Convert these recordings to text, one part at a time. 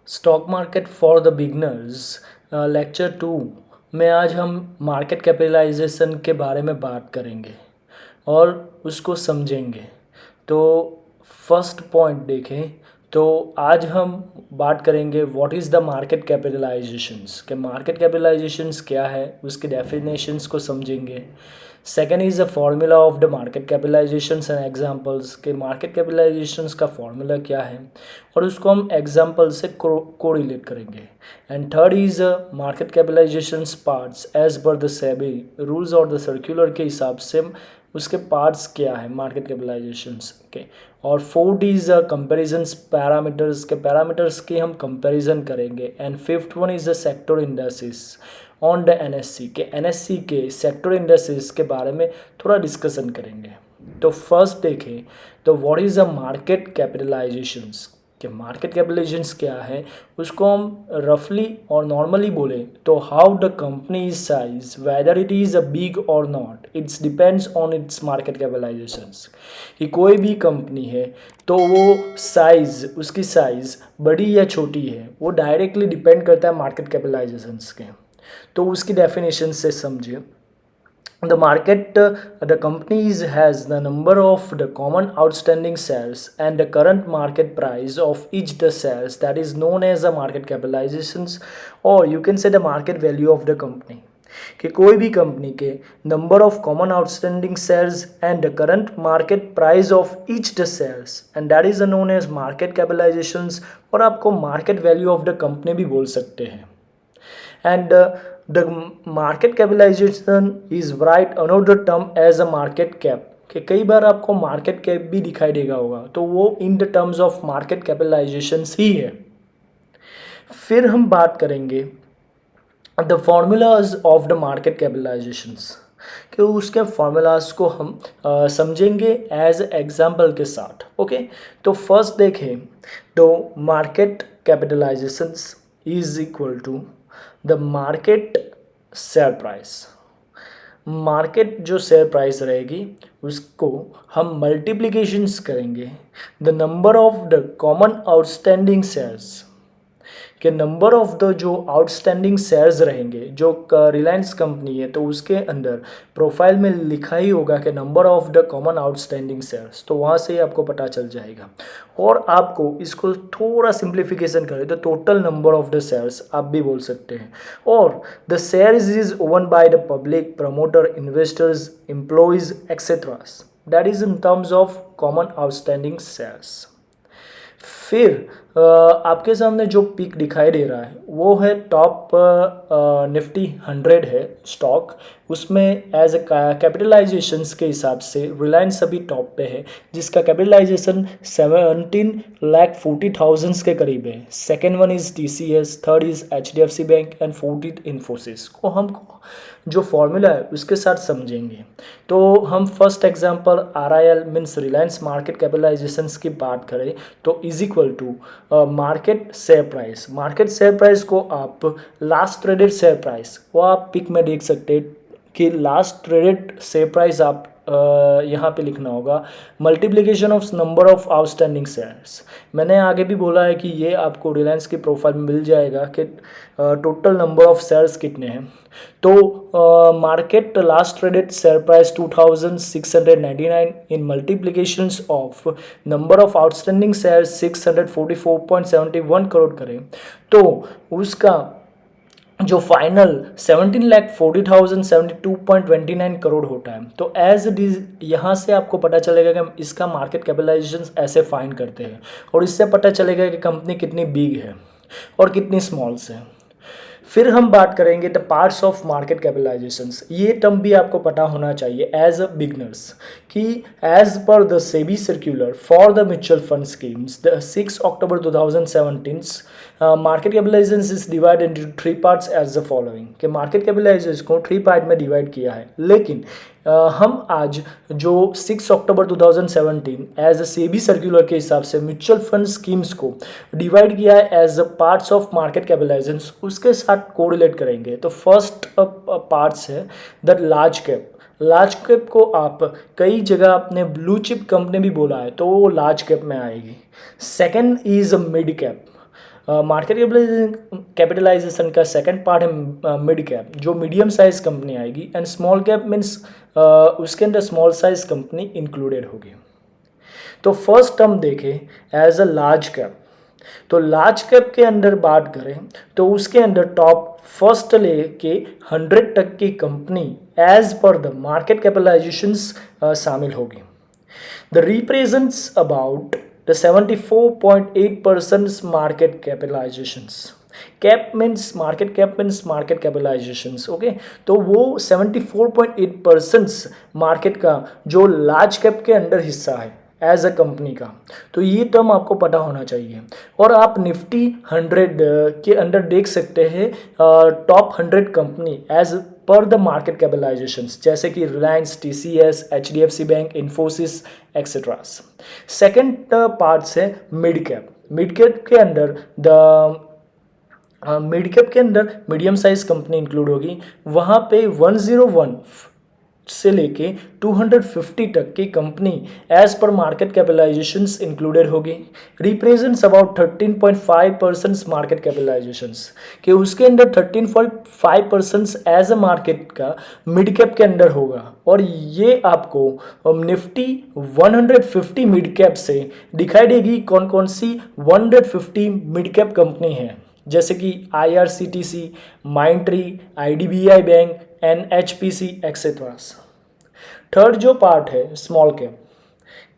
Stock market for the beginners lecture 2 में आज हम मार्केट कैपिटलाइजेशन के बारे में बात करेंगे और उसको समझेंगे। तो फर्स्ट पॉइंट देखें तो आज हम बात करेंगे what is the market capitalisations के मार्केट कैपिटलाइजेशंस क्या है, उसके डेफिनेशंस को समझेंगे। Second is the formula of the market capitalisations and examples के मार्केट कैपिटलाइजेशंस का फार्मूला क्या है और उसको हम एग्जांपल से कोरिलेट करेंगे। And third is market capitalisations parts as per the SEBI rules और द सर्कुलर के हिसाब से उसके पार्ट्स क्या है मार्केट कैपिटलाइजेशंस के। और फोर्थ इज़ कंपेरिजन्स पैरामीटर्स के पैरामीटर्स की हम कंपैरिजन करेंगे। And fifth one is the sector indexes on the NSC के सेक्टर इंडेक्सेस के बारे में थोड़ा डिस्कशन करेंगे। तो फर्स्ट देखें तो what is the market capitalisations कि मार्केट कैपिटलाइजेशंस क्या है, उसको हम रफली और नॉर्मली बोले तो how the company is size whether it is a big और not its depends on its market capitalisations. कि कोई भी कंपनी है तो वो साइज़ उसकी साइज़ बड़ी या छोटी है वो डायरेक्टली डिपेंड करता है मार्केट कैपिटलाइजेशंस के। तो उसकी डेफिनेशन से समझिए। The market, the companies has the number of the common outstanding shares and the current market price of each the shares that is known as the market capitalizations or you can say the market value of the company। कि कोई भी company के number of common outstanding shares and the current market price of each the shares and that is known as market capitalisations और आपको market value of the company भी बोल सकते हैं। And the market capitalization is write another term as a market cap कि कई बार आपको market cap भी दिखाई देगा होगा तो वो in the terms of market capitalisation ही है। फिर हम बात करेंगे the formulas of the market capitalisations कि उसके फॉर्मूलाज को हम समझेंगे एज एग्जाम्पल के साथ। ओके, तो फर्स्ट देखें तो market capitalisations is equal to the market share price. Market जो शेयर प्राइस रहेगी उसको हम मल्टीप्लिकेशंस करेंगे the number of the common outstanding shares के नंबर ऑफ द जो आउटस्टैंडिंग शेयर्स रहेंगे जो रिलायंस कंपनी है तो उसके अंदर प्रोफाइल में लिखा ही होगा कि number of the common outstanding shares, तो वहाँ से ही आपको पता चल जाएगा। और आपको इसको थोड़ा सिंप्लीफिकेशन करें तो total number of the shares आप भी बोल सकते हैं। और the shares is oven by the public promoter investors employees etcetera that is in terms of common outstanding shares. फिर आपके सामने जो पिक दिखाई दे रहा है वो है टॉप निफ्टी 100 है स्टॉक, उसमें एज ए कैपिटलाइजेशंस के हिसाब से रिलायंस अभी टॉप पे है जिसका कैपिटलाइजेशन 17,40,000 के करीब है। Second one is TCS, third is HDFC bank and fourth Infosys को हम जो फॉर्मूला है उसके साथ समझेंगे। तो हम first example RIL means Reliance market capitalisations की बात करें तो is equal to market share price. Market share price को आप लास्ट ट्रेडेड शेयर प्राइस वो आप पिक में देख सकते हैं कि लास्ट ट्रेडेड शेयर प्राइस आप यहाँ पे लिखना होगा multiplication of number of outstanding shares. मैंने आगे भी बोला है कि ये आपको रिलायंस की प्रोफाइल में मिल जाएगा कि टोटल नंबर ऑफ शेयर्स कितने हैं। तो market last traded share price 2699 in multiplications of number of outstanding shares 644.71 crore करें तो उसका जो फाइनल 17,40,072.29 करोड़ होता है। तो एज इट इज यहाँ से आपको पता चलेगा कि हम इसका मार्केट कैपिटलाइजेशन ऐसे फाइंड करते हैं और इससे पता चलेगा कि कंपनी कितनी बिग है और कितनी स्मॉल्स है। फिर हम बात करेंगे the parts of market capitalisations. ये टर्म भी आपको पता होना चाहिए एज अ बिगनर्स कि as per the SEBI circular for the mutual fund schemes the 6 October 2017 market capitalisation is divided into 3 parts as the following कि मार्केट कैपिटलाइजेशन को 3 part में डिवाइड किया है। लेकिन हम आज जो 6 अक्टूबर 2017 एज अ सेबी सर्कुलर के हिसाब से म्यूचुअल फंड स्कीम्स को डिवाइड किया है as a parts of market capitalisation, उसके साथ कोरिलेट करेंगे। तो फर्स्ट पार्ट्स है the large cap. Large cap को आप कई जगह अपने ब्लू चिप कंपनी भी बोला है तो वो लार्ज कैप में आएगी। Second is mid cap. Market capitalisation का सेकंड पार्ट है मिड कैप, जो मीडियम साइज कंपनी आएगी, एंड स्मॉल कैप मीन्स उसके अंदर स्मॉल साइज कंपनी इंक्लूडेड होगी। तो फर्स्ट हम देखें एज अ लार्ज कैप। तो लार्ज कैप के अंदर बात करें तो उसके अंदर टॉप फर्स्ट लेके 100 तक की company as per the market capitalisations शामिल होगी। The represents about the 74.8% market capitalisations. Cap means market capitalisations, okay. तो वो 74.8% मार्केट का जो लार्ज कैप के अंडर हिस्सा है एज अ कंपनी का। तो ये टर्म आपको पता होना चाहिए। और आप निफ्टी 100 के अंदर देख सकते हैं top 100 company as per the market capitalisations, जैसे कि Reliance, TCS, HDFC bank, Infosys et cetera. Second part है मिड कैप। मिड कैप के अंदर मीडियम साइज कंपनी इंक्लूड होगी। वहाँ पे 101 से लेके 250 तक की company as per market capitalisations included होगी। रिप्रेजेंट्स अबाउट 13.5% मार्केट कैपिटलाइजेशंस, कि उसके अंदर 13.5% एज अ मार्केट का मिड कैप के अंदर होगा। और ये आपको निफ्टी 150 मिड कैप से दिखाई देगी कौन कौन सी 150 मिड कैप कंपनी है, जैसे कि IRCTC, Mindtree, IDBI bank, NHPC etcetera. Third जो पार्ट है स्मॉल कैप।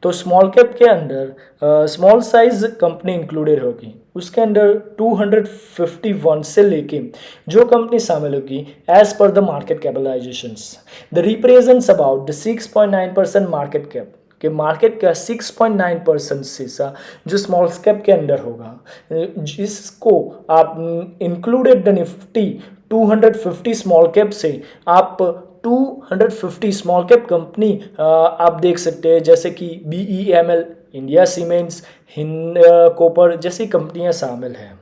तो स्मॉल कैप के अंदर स्मॉल साइज कंपनी इंक्लूडेड होगी। उसके अंदर 251 से लेके जो कंपनी शामिल होगी as per the market capitalisations, the represents about the 6.9% market cap, कि मार्केट का 6.9% हिस्सा जो स्मॉल कैप के अंदर होगा, जिसको आप included the Nifty 250 small cap से आप 250 स्मॉल कैप कंपनी आप देख सकते हैं, जैसे कि BEML, India cements, Hind copper जैसी कंपनियां शामिल हैं।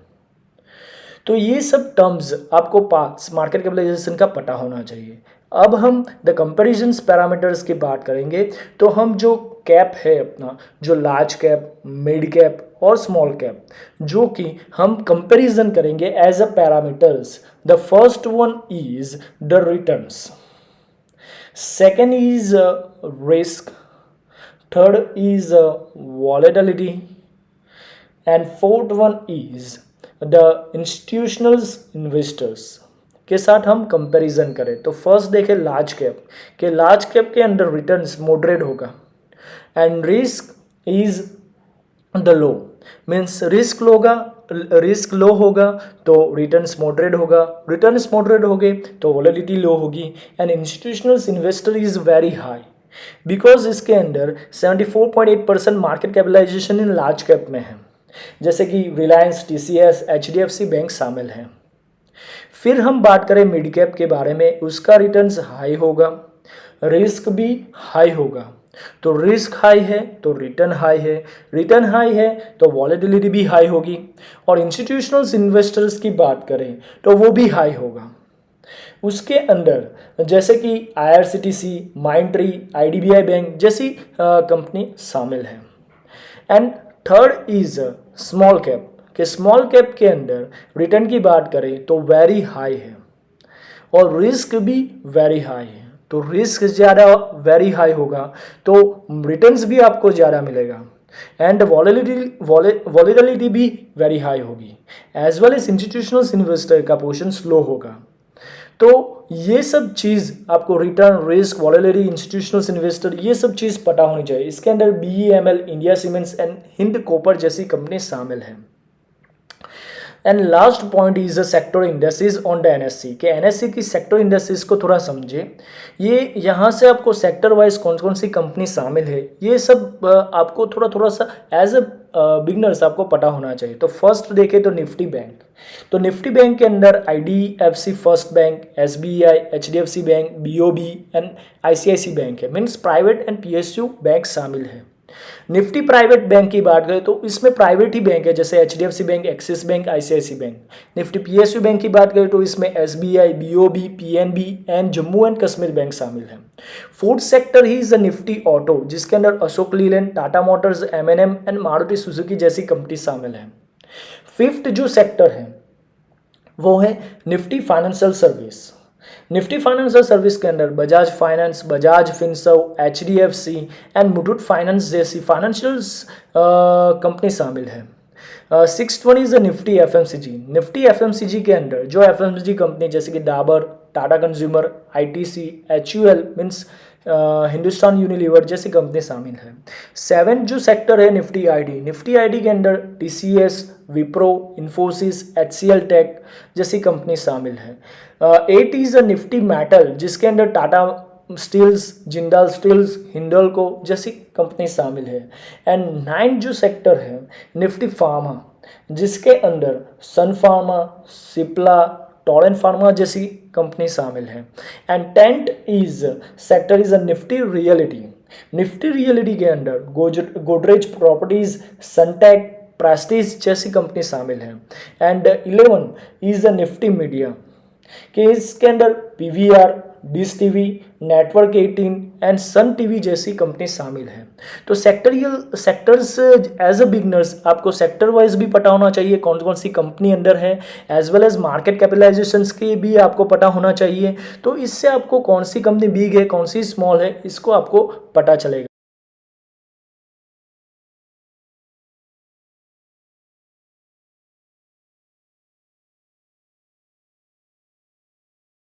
तो ये सब टर्म्स आपको पास मार्केट कैपिटलाइजेशन का पता होना चाहिए। अब हम द कंपैरिजंस पैरामीटर्स की बात करेंगे। तो हम जो कैप है अपना, जो लार्ज कैप, मिड कैप और स्मॉल कैप, जो कि हम कंपैरिजन करेंगे as a parameters. The first one is the returns, second is risk, third is volatility, and fourth one is the institutional investors के साथ हम कंपैरिजन करें। तो फर्स्ट देखें लार्ज कैप, के लार्ज कैप के अंदर रिटर्न्स मॉडरेट होगा, and risk is the low, means risk low होगा तो रिटर्न्स मॉडरेट होगा, रिटर्न्स मॉडरेट हो गए तो वॉलेटिलिटी लो होगी, and institutional investor is very high, because इसके अंदर 74.8% market capitalisation in large cap में है, जैसे कि रिलायंस, TCS, HDFC बैंक शामिल हैं। फिर हम बात करें मिड कैप के बारे में, उसका रिटर्न्स हाई होगा, रिस्क भी हाई होगा। तो रिस्क हाई है तो रिटर्न हाई है, रिटर्न हाई है तो वॉलेटिलिटी भी हाई होगी। और इंस्टीट्यूशनल इन्वेस्टर्स की बात करें तो वो भी हाई होगा। उसके अंदर जैसे कि IRCTC, माइंडट्री, IDBI बैंक जैसी कंपनी शामिल है। And third is small cap, कि स्मॉल कैप के अंदर रिटर्न की बात करें तो वेरी हाई है और रिस्क भी वेरी हाई है। तो रिस्क ज़्यादा वेरी हाई होगा तो रिटर्न्स भी आपको ज़्यादा मिलेगा, एंड वॉलेटिलिटी भी वेरी हाई होगी, as well as institutional investor का पोर्शन स्लो होगा। तो ये सब चीज़ आपको return, risk, volatility, institutional investor, ये सब चीज़ पता होनी चाहिए। इसके अंदर BEML, India cements and Hind copper जैसी कंपनी शामिल हैं। And last point is the sector indexes on the NSE, के NSE की सेक्टर इंडेक्सेस को थोड़ा समझे। ये यहाँ से आपको सेक्टर वाइज कौन कौन सी कंपनी शामिल है ये सब आपको थोड़ा सा एज अ बिगनर्स आपको पता होना चाहिए। तो फर्स्ट देखें तो निफ्टी बैंक। तो निफ्टी बैंक के अंदर IDFC first bank, SBI, HDFC bank, BOB and ICICI bank है, means private and PSU bank शामिल है। निफ्टी प्राइवेट बैंक की बात करें तो इसमें प्राइवेट ही बैंक है, जैसे HDFC bank, axis bank, ICICI bank. Nifty PSU bank की बात करें तो इसमें SBI, BOB, PNB and Jammu and Kashmir bank शामिल है। Fourth sector he is the Nifty auto, जिसके अंदर Ashok Leyland, Tata Motors, M&M and Maruti Suzuki जैसी कंपनी शामिल है। फिफ्थ जो सेक्टर है वो है Nifty financial service. Nifty financial service के अंदर Bajaj finance, Bajaj Finserv, HDFC and Muthoot finance जैसी फाइनेंशियल कंपनी शामिल है। Sixth one is the Nifty FMCG. Nifty FMCG के अंदर जो एफएमसीजी कंपनी जैसे कि Dabur, Tata consumer, ITC, HUL means Hindustan Unilever जैसी कंपनी शामिल है। सेवन जो सेक्टर है निफ्टी आईडी, निफ्टी आईडी के अंदर TCS, Wipro, Infosys, HCL tech जैसी कंपनी शामिल है। Eight is a Nifty metal जिसके अंदर टाटा स्टील्स, जिंदाल स्टील्स, हिंडल्को जैसी कंपनी शामिल है। एंड नाइन जो सेक्टर है निफ्टी फार्मा जिसके अंदर sun pharma, Cipla, torrent pharma जैसी कंपनी शामिल है। And tenth is sector is a Nifty realty. Nifty realty के अंदर गोदरेज प्रॉपर्टीज, सनटेक, प्रेस्टीज जैसी कंपनी शामिल है। And 11 is the Nifty media कि इसके अंदर PVR, dish TV, network 18 and sun TV जैसी कंपनी शामिल है। तो सेक्टर्स एज अ बिगनर्स आपको सेक्टर वाइज भी पता होना चाहिए कौन कौन सी कंपनी अंदर है, as well as market capitalisations की भी आपको पता होना चाहिए। तो इससे आपको कौन सी कंपनी बिग है, कौन सी स्मॉल है, इसको आपको पता चलेगा।